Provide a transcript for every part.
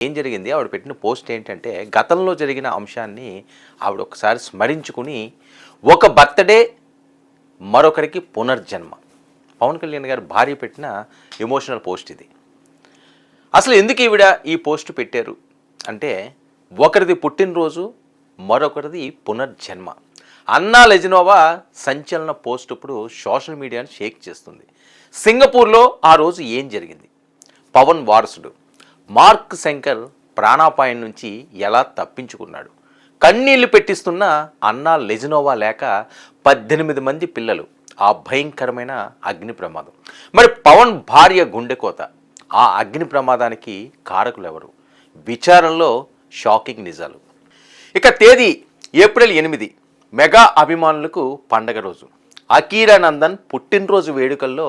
ఏం జరిగింది? ఆవిడ పెట్టిన పోస్ట్ ఏంటంటే, గతంలో జరిగిన అంశాన్ని ఆవిడ ఒకసారి స్మరించుకుని, ఒక బర్త్‌డే మరొకరికి పునర్జన్మ. పవన్ కళ్యాణ్ గారి భార్య పెట్టిన ఎమోషనల్ పోస్ట్ ఇది. అసలు ఎందుకు ఈవిడ ఈ పోస్ట్ పెట్టారు అంటే, ఒకరిది పుట్టినరోజు, మరొకరిది పునర్జన్మ. అన్నా లెజినోవా సంచలన పోస్ట్ ఇప్పుడు సోషల్ మీడియాను షేక్ చేస్తుంది. సింగపూర్లో ఆ రోజు ఏం జరిగింది? పవన్ వారసుడు మార్క్ శంకర్ ప్రాణాపాయం నుంచి ఎలా తప్పించుకున్నాడు? కన్నీళ్లు పెట్టిస్తున్న అన్నా లెజినోవా లేక 18 మంది పిల్లలు, ఆ భయంకరమైన అగ్ని ప్రమాదం. మరి పవన్ భార్య గుండెకోత, ఆ అగ్ని ప్రమాదానికి కారకులెవరు? విచారణలో షాకింగ్ నిజాలు. ఇక తేదీ ఏప్రిల్ 8, మెగా అభిమానులకు పండగ రోజు. అకీరా నందన్ పుట్టినరోజు వేడుకల్లో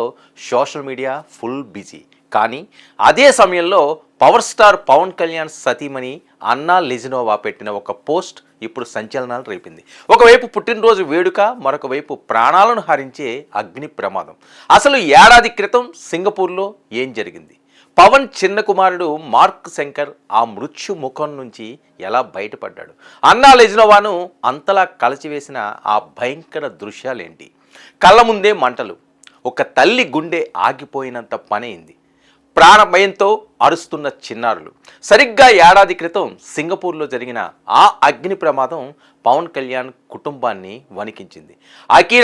సోషల్ మీడియా ఫుల్ బిజీ. కానీ అదే సమయంలో పవర్ స్టార్ పవన్ కళ్యాణ్ సతీమణి అన్నా లెజినోవా పెట్టిన ఒక పోస్ట్ ఇప్పుడు సంచలనాలు రేపింది. ఒకవైపు పుట్టినరోజు వేడుక, మరొక వైపు ప్రాణాలను హరించే అగ్ని ప్రమాదం. అసలు ఏడాది క్రితం సింగపూర్లో ఏం జరిగింది? పవన్ చిన్న కుమారుడు మార్క్ శంకర్ ఆ మృత్యు ముఖం నుంచి ఎలా బయటపడ్డాడు? అన్నా లెజినోవాను అంతలా కలచివేసిన ఆ భయంకర దృశ్యాలేంటి? కళ్ళ ముందే మంటలు, ఒక తల్లి గుండె ఆగిపోయినంత పనైంది. ప్రాణభయంతో అరుస్తున్న చిన్నారులు. సరిగ్గా ఏడాది క్రితం సింగపూర్లో జరిగిన ఆ అగ్ని ప్రమాదం పవన్ కళ్యాణ్ కుటుంబాన్ని వణికించింది. అకీరా